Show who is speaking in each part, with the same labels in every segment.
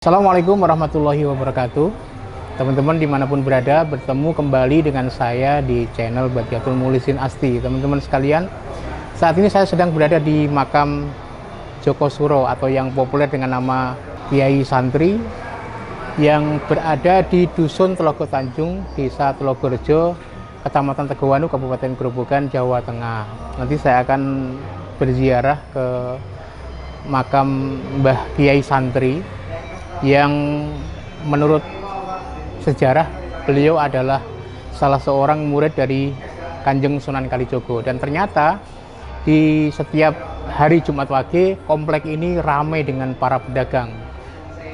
Speaker 1: Assalamualaikum warahmatullahi wabarakatuh. Teman-teman dimanapun berada, bertemu kembali dengan saya di channel Badiatul Mukhlisin Asti. Teman-teman sekalian, saat ini saya sedang berada di makam Joko Suro atau yang populer dengan nama Kiai Santri yang berada di Dusun Telogo Tanjung, Desa Telogorejo, Kecamatan Tegowanu, Kabupaten Grobogan, Jawa Tengah. Nanti saya akan berziarah ke makam Mbah Kiai Santri yang menurut sejarah beliau adalah salah seorang murid dari Kanjeng Sunan Kalijogo, dan ternyata di setiap hari Jumat Wage komplek ini ramai dengan para pedagang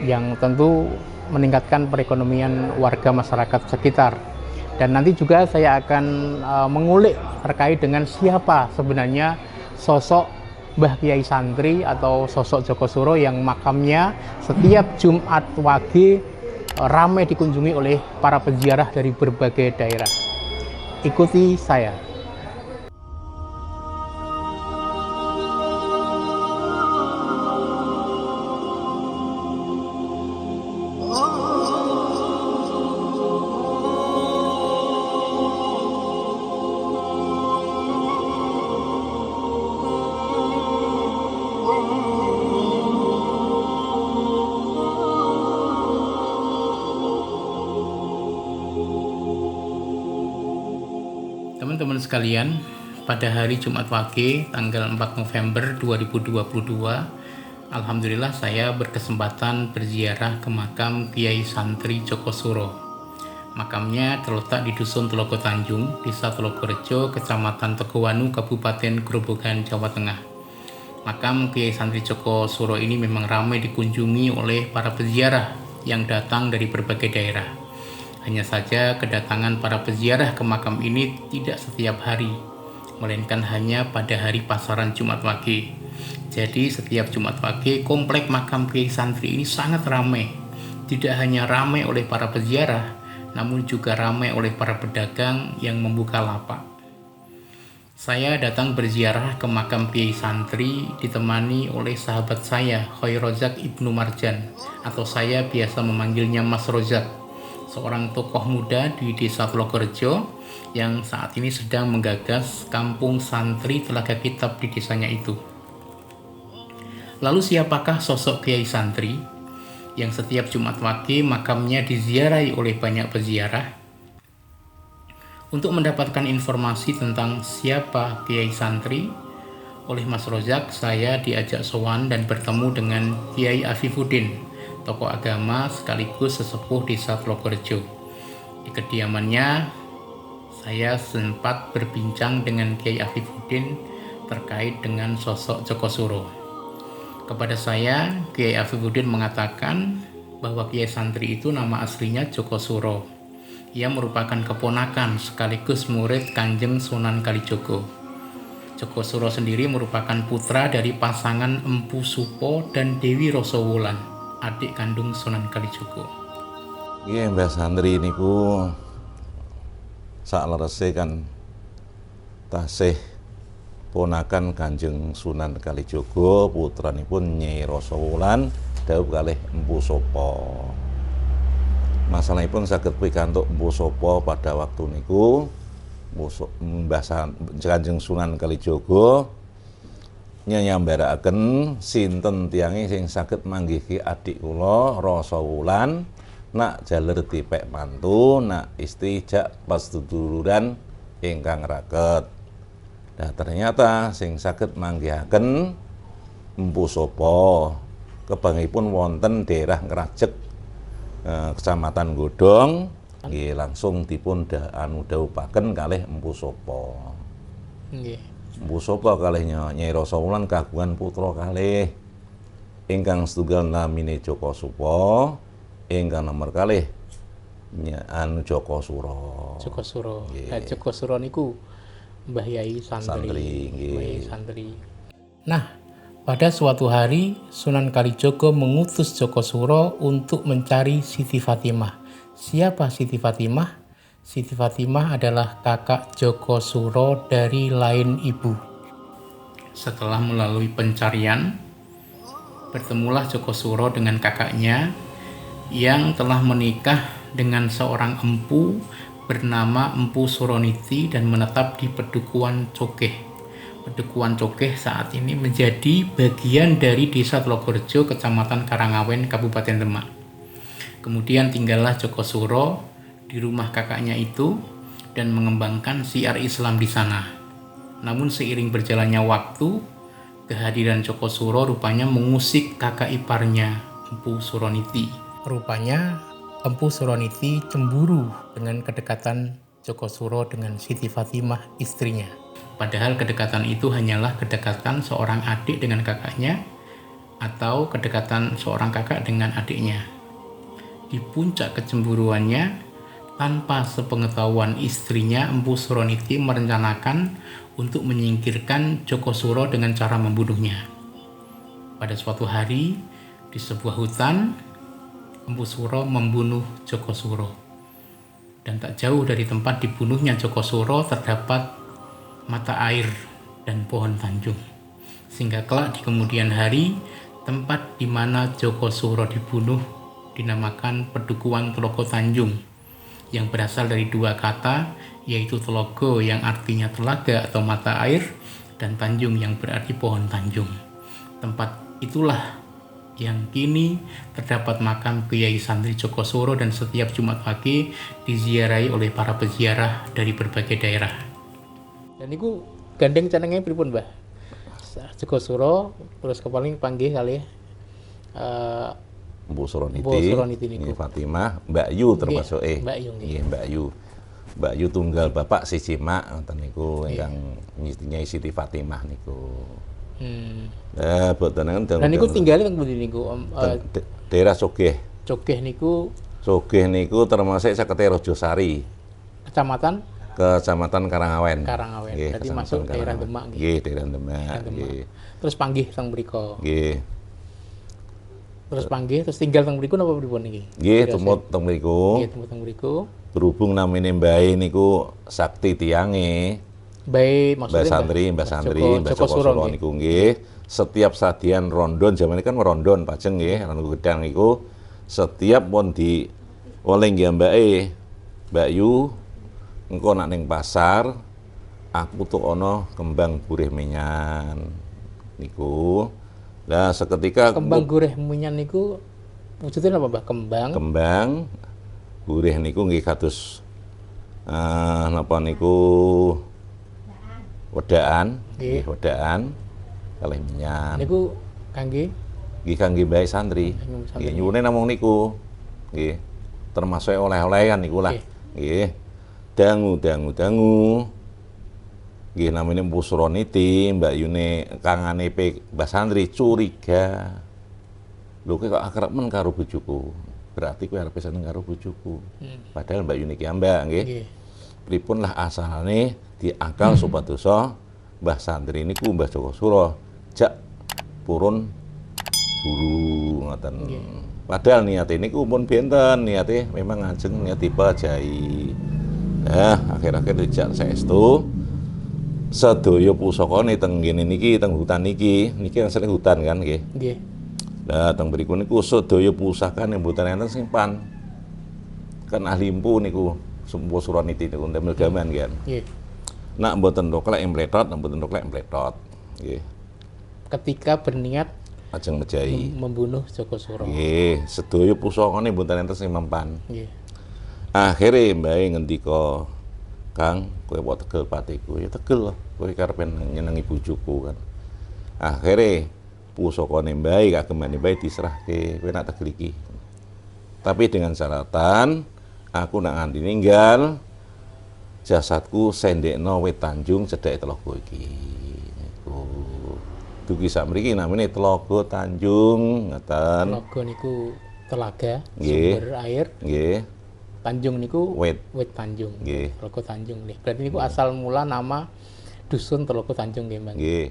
Speaker 1: yang tentu meningkatkan perekonomian warga masyarakat sekitar. Dan nanti juga saya akan mengulik terkait dengan siapa sebenarnya sosok Mbah Kiai Santri atau sosok Joko Suro yang makamnya setiap Jumat Wage ramai dikunjungi oleh para peziarah dari berbagai daerah. Ikuti saya. Teman-teman sekalian, pada hari Jumat Wage tanggal 4 November 2022, alhamdulillah saya berkesempatan berziarah ke makam Kiai Santri Joko Suro. Makamnya terletak di Dusun Telogo Tanjung, Desa Telogorejo, Kecamatan Tegowanu, Kabupaten Grobogan, Jawa Tengah. Makam Kiai Santri Joko Suro ini memang ramai dikunjungi oleh para peziarah yang datang dari berbagai daerah. Hanya saja kedatangan para peziarah ke makam ini tidak setiap hari, melainkan hanya pada hari pasaran Jumat Wage. Jadi setiap Jumat Wage komplek makam Kiai Santri ini sangat ramai. Tidak hanya ramai oleh para peziarah, namun juga ramai oleh para pedagang yang membuka lapak. Saya datang berziarah ke makam Kiai Santri ditemani oleh sahabat saya, Khoirozak Ibnu Marjan, atau saya biasa memanggilnya Mas Rozak, seorang tokoh muda di Desa Telogorejo yang saat ini sedang menggagas kampung santri telaga kitab di desanya itu. Lalu siapakah sosok Kiai Santri yang setiap Jumat Wage makamnya diziarahi oleh banyak peziarah? Untuk mendapatkan informasi tentang siapa Kiai Santri, oleh Mas Rozak saya diajak sowan dan bertemu dengan Kiai Afifuddin, tokoh agama sekaligus sesepuh Desa Telogorejo. Di kediamannya, saya sempat berbincang dengan Kiai Afifuddin terkait dengan sosok Joko Suro. Kepada saya, Kiai Afifuddin mengatakan bahwa Kiai Santri itu nama aslinya Joko Suro. Ia merupakan keponakan sekaligus murid Kanjeng Sunan Kalijogo. Joko Suro sendiri merupakan putra dari pasangan Empu Supo dan Dewi Rosowulan, adik kandung Sunan Kalijogo.
Speaker 2: Iya, Mbah Santri niku saklerese kan tasih ponakan Kanjeng Sunan Kalijogo, putranipun Nyai Rosowulan dawuh kalih Empu Sopo. Masalahipun saged pikantuk Empu Sopo pada waktu niku Mbah Kanjeng Sunan Kalijogo nyambarakaken sinten tiyange sing saged manggihi adik kula Rosowulan nak jaler dipek mantu nak istijak paseduluran ingkang raket. Nah ternyata sing saged manggihaken Empu Sopo kebangipun wonten daerah Ngrajek, Kecamatan Godong, nggih langsung dipun dawuhaken kalih Empu Sopo.
Speaker 1: Nggih.
Speaker 2: Empu Sopo kalih Nyai Rosowulan kagungan putra kalih. Ingkang setunggal namine Joko Supo, ingkang nomor kalih Joko Suro.
Speaker 1: Joko Suro. Joko Suro niku Mbah Yai Santri. Mbah Yai Santri. Nah, pada suatu hari Sunan Kalijogo mengutus Joko Suro untuk mencari Siti Fatimah. Siapa Siti Fatimah? Siti Fatimah adalah kakak Joko Suro dari lain ibu. Setelah melalui pencarian, bertemulah Joko Suro dengan kakaknya yang telah menikah dengan seorang empu bernama Empu Suroniti dan menetap di Pedukuhan Cokeh. Pedukuhan Cokeh saat ini menjadi bagian dari Desa Tlogorejo, Kecamatan Karangawen, Kabupaten Demak. Kemudian tinggallah Joko Suro di rumah kakaknya itu dan mengembangkan syiar Islam di sana. Namun seiring berjalannya waktu, kehadiran Joko Suro rupanya mengusik kakak iparnya, Empu Suroniti. Rupanya Empu Suroniti cemburu dengan kedekatan Joko Suro dengan Siti Fatimah, istrinya. Padahal kedekatan itu hanyalah kedekatan seorang adik dengan kakaknya atau kedekatan seorang kakak dengan adiknya. Di puncak kecemburuannya, tanpa sepengetahuan istrinya, Empu Suroniti merencanakan untuk menyingkirkan Joko Suro dengan cara membunuhnya. Pada suatu hari, di sebuah hutan, Empu Suro membunuh Joko Suro. Dan tak jauh dari tempat dibunuhnya Joko Suro terdapat mata air dan pohon tanjung. Sehingga kelak di kemudian hari, tempat di mana Joko Suro dibunuh dinamakan Pedukuhan Tlogo Tanjung, yang berasal dari dua kata, yaitu Tlogo yang artinya telaga atau mata air, dan Tanjung yang berarti pohon tanjung. Tempat itulah yang kini terdapat makam Kiai Santri Joko Suro dan setiap Jumat Wage diziarahi oleh para peziarah dari berbagai daerah. Dan itu gandeng canengnya pripun, Mbah? Joko Suro terus kepaling panggih kali
Speaker 2: Empu Suroniti,
Speaker 1: niku.
Speaker 2: Fatimah, Mbak Yu termasuk
Speaker 1: Mbak Yu nggih.
Speaker 2: Mbak Yu. Mbak Yu tunggal bapak siji mak ngoten niku ingkang Nyai Siti Fatimah niku. Boten kan
Speaker 1: dan niku tinggal teng pundi niku?
Speaker 2: Daerah Cokeh.
Speaker 1: Cokeh niku
Speaker 2: Termasuk Sekete Rojosari.
Speaker 1: Kecamatan
Speaker 2: Karangawen.
Speaker 1: Nggih, berarti masuk daerah Demak nggih.
Speaker 2: Nggih, daerah Demak. Nggih.
Speaker 1: Terus panggih teng mriku.
Speaker 2: Nggih.
Speaker 1: Terus tinggal teng mriku napa pripun niki?
Speaker 2: Nggih, tumut teng mriku.
Speaker 1: Nggih, tumut teng mriku.
Speaker 2: Berhubung namine mbae niku sakti tiyange. Mbah Santri, Mbah Joko Suro niku nggih. Setiap sadian rondon, zaman ini kan rondon pajeng nggih, rondon gedang niku setiap pun di oleh nggih Mbak Yu, engko nak ning pasar aku tuh ono kembang gurih menyan niku. Lah seketika
Speaker 1: kembang gurih menyan niku wujudnya apa, Mbah?
Speaker 2: Kembang gurih niku nggih kados napa niku wedaan, nggih wedaan kalih menyan.
Speaker 1: Niku kangge
Speaker 2: Mbah Santri. Nggih nyuwune namung niku. Nggih. Termasuk oleh-olehan niku lah. Nggih. Dangu. Nggih namine Empu Suroniti, Mbak Yune kangane Mbah Santri curiga. Lho kok akrab men karo bojoku. Berarti kowe arep seneng karo bojoku. Padahal Mbak Yune ki ambak nggih. Pripun lah asalane diakal supadosa Mbah Santri niku Mbah Joko Suro jak purun buru ngoten. Padahal niate niku pun benten, niate memang ngajeng niat dipajahi. Nah, akhir-akhir dijak saestu sedaya pusakane teng ngene niki, teng hutan niki asline hutan kan nggih. Nggih. Lah teng mriku niku sedaya pusaka ning mboten enten simpan. Kan ahli empu niku Empu Suroniti niku ndamel gaman kan. Nggih. Nak mboten doklek empletot, nggih. Ketika berniat ajeng mejahi
Speaker 1: membunuh Joko Suro.
Speaker 2: Nggih, sedaya pusakane mboten enten sing mempan.
Speaker 1: Nggih.
Speaker 2: Akhire mbae ngendika, "Kang, kowe kok tegel patiku?" Ya tegel, kowe karepen nyenengi bojoku kan. Akhire pusakane mbae kagemane mbae diserahke, kowe nak tegel iki. Tapi dengan syaratan aku nak nganti ninggal jasadku sendekno wit Tanjung cedhake Tlaga iki. Niku. Dugi sak mriki namine Tlaga Tanjung ngoten.
Speaker 1: Tlaga niku telaga, sumber air.
Speaker 2: Nggih.
Speaker 1: Tanjung niku
Speaker 2: wit
Speaker 1: Tanjung.
Speaker 2: Nggih.
Speaker 1: Tlaga Tanjung nggih. Berarti niku asal mula nama dusun Tlaga Tanjung nggih, Mbak.
Speaker 2: Nggih.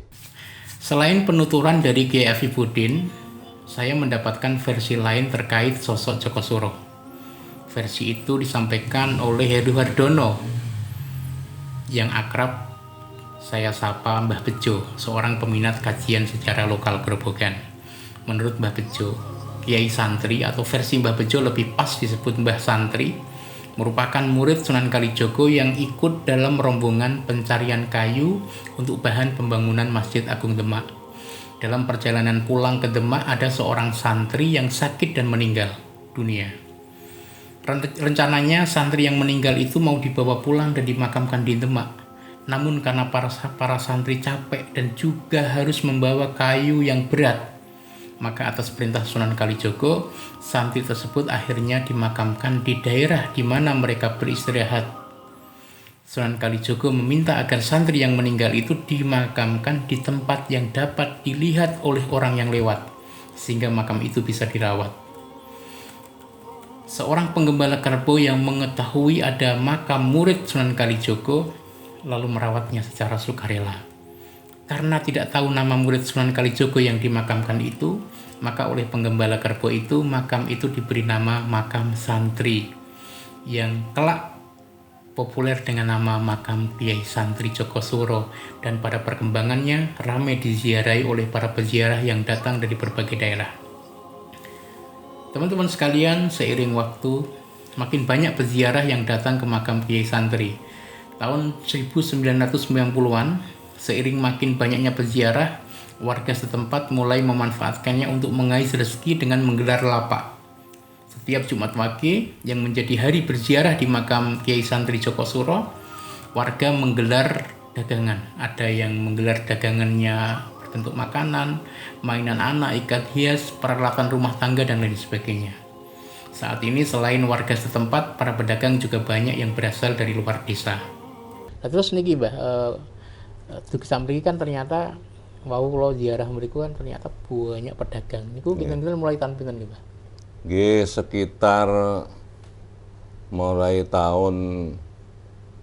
Speaker 1: Selain penuturan dari Kiai Afifuddin, saya mendapatkan versi lain terkait sosok Joko Suro. Versi itu disampaikan oleh Heru Hardono yang akrab saya sapa Mbah Bejo, seorang peminat kajian sejarah lokal Grobogan. Menurut Mbah Bejo, Kiai Santri atau versi Mbah Bejo lebih pas disebut Mbah Santri, merupakan murid Sunan Kalijogo yang ikut dalam rombongan pencarian kayu untuk bahan pembangunan Masjid Agung Demak. Dalam perjalanan pulang ke Demak ada seorang santri yang sakit dan meninggal dunia. Rencananya santri yang meninggal itu mau dibawa pulang dan dimakamkan di Demak. Namun karena para santri capek dan juga harus membawa kayu yang berat, maka atas perintah Sunan Kalijogo, santri tersebut akhirnya dimakamkan di daerah di mana mereka beristirahat. Sunan Kalijogo meminta agar santri yang meninggal itu dimakamkan di tempat yang dapat dilihat oleh orang yang lewat, sehingga makam itu bisa dirawat. Seorang penggembala kerbau yang mengetahui ada makam murid Sunan Kalijogo lalu merawatnya secara sukarela. Karena tidak tahu nama murid Sunan Kalijogo yang dimakamkan itu, maka oleh penggembala kerbau itu, makam itu diberi nama makam santri, yang kelak populer dengan nama makam Kiai Santri Jokosuro, dan pada perkembangannya ramai diziarahi oleh para peziarah yang datang dari berbagai daerah. Teman-teman sekalian, seiring waktu, makin banyak peziarah yang datang ke makam Kiai Santri. Tahun 1990-an, seiring makin banyaknya peziarah, warga setempat mulai memanfaatkannya untuk mengais rezeki dengan menggelar lapak. Setiap Jumat Wage yang menjadi hari berziarah di makam Kiai Santri Jokosuro, warga menggelar dagangan. Ada yang menggelar dagangannya berbentuk makanan, mainan anak, ikat hias, peralatan rumah tangga, dan lain sebagainya. Saat ini selain warga setempat, para pedagang juga banyak yang berasal dari luar desa. Nah, terus niki Mbah, Dugi Samriki kan ternyata wau kalau ziarah mriku kan ternyata banyak pedagang. Niku kinten-kinten mulai tahun pinten nggih, Mbah?
Speaker 2: Nggih, sekitar mulai tahun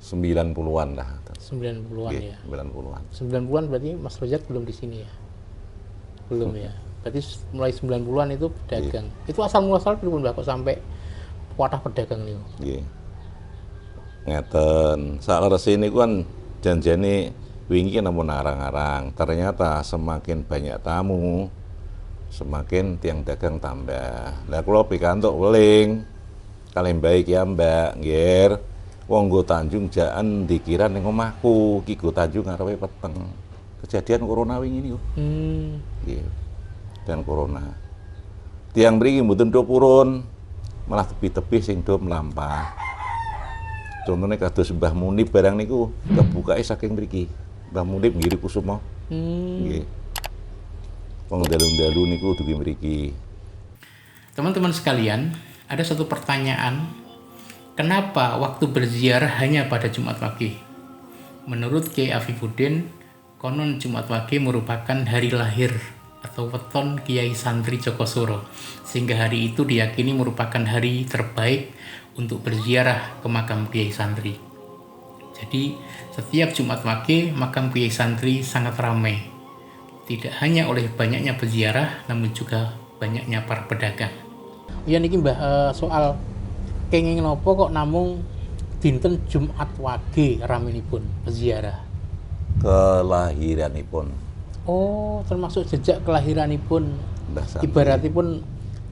Speaker 2: 90-an lah.
Speaker 1: 90-an ya.
Speaker 2: 90-an.
Speaker 1: 90-an berarti Mas Rojak belum di sini ya? Belum ya. Berarti mulai 90-an itu pedagang. Itu asal muasal pripun Mbah kok sampai wadah pedagang niku?
Speaker 2: Nggih. Ngeten, sakleres niku kan janjane wingi namun arang-arang. Ternyata semakin banyak tamu, semakin tiang dagang tambah. Lah kula pikantuk weling kalih baik ya Mbak, nggih. Wong nggo Tanjung jaan dikira ning omahku, ki go Tanjung ngarepe peteng. Kejadian corona wingi niku. Nggih. Dan corona. Tiang mriki mboten do purun, malah tepi-tepi sing do mlampah. Contohnya kados Mbah Munib barang niku kebukae saking mriki. Mbah Munib Giri Kusuma. Nggih. Wong dalu-dalu niku dugi mriki.
Speaker 1: Teman-teman sekalian, ada satu pertanyaan. Kenapa waktu berziarah hanya pada Jumat Wage? Menurut Kiai Afifuddin, konon Jumat Wage merupakan hari lahir atau weton Kiai Santri Jokosuro, sehingga hari itu diyakini merupakan hari terbaik untuk berziarah ke makam Kiai Santri. Jadi setiap Jumat Wage makam Kiai Santri sangat ramai, tidak hanya oleh banyaknya peziarah, namun juga banyaknya para pedagang. Ya niki Mbah, soal kenging nopo kok namung dinten Jumat Wage raminipun peziarah?
Speaker 2: Kelahiranipun.
Speaker 1: Oh, termasuk jejak kelahiranipun.
Speaker 2: Mbah Santri.
Speaker 1: Ibaratipun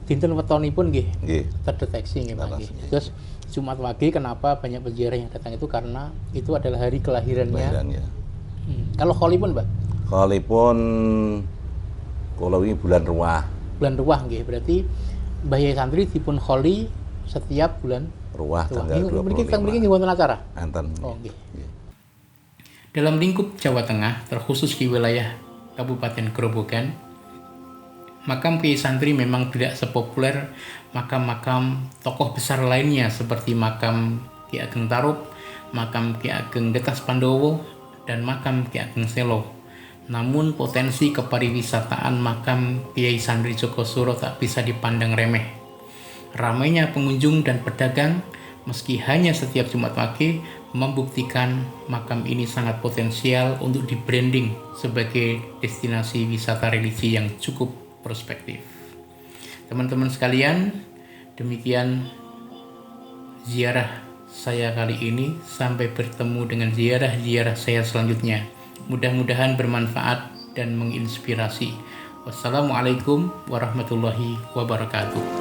Speaker 1: dinten wetonipun nggih.
Speaker 2: Nggih.
Speaker 1: Terdeteksi nggih Pak nggih.
Speaker 2: Terdeteksi.
Speaker 1: Terus Jumat Wage kenapa banyak peziarah yang datang itu karena itu adalah hari kelahirannya.
Speaker 2: Kelahirannya.
Speaker 1: Kalau Kholipun, Mbak?
Speaker 2: Kholipun kula wingi bulan Ruah.
Speaker 1: Bulan Ruah nggih. Berarti Mbah Yai Santri dipun kholi setiap bulan
Speaker 2: Ruah tanggal 25.
Speaker 1: Mriki wonten acara.
Speaker 2: Enten.
Speaker 1: Oh nggih. Dalam lingkup Jawa Tengah, terkhusus di wilayah Kabupaten Grobogan, makam Kiai Santri memang tidak sepopuler makam-makam tokoh besar lainnya seperti makam Ki Ageng Tarup, makam Ki Ageng Getas Pandowo, dan makam Ki Ageng Selo. Namun potensi kepariwisataan makam Kiai Santri Jokosuro tak bisa dipandang remeh. Ramainya pengunjung dan pedagang meski hanya setiap Jumat Wage membuktikan makam ini sangat potensial untuk di-branding sebagai destinasi wisata religi yang cukup prospektif. Teman-teman sekalian, demikian ziarah saya kali ini. Sampai bertemu dengan ziarah-ziarah saya selanjutnya. Mudah-mudahan bermanfaat dan menginspirasi. Wassalamualaikum warahmatullahi wabarakatuh.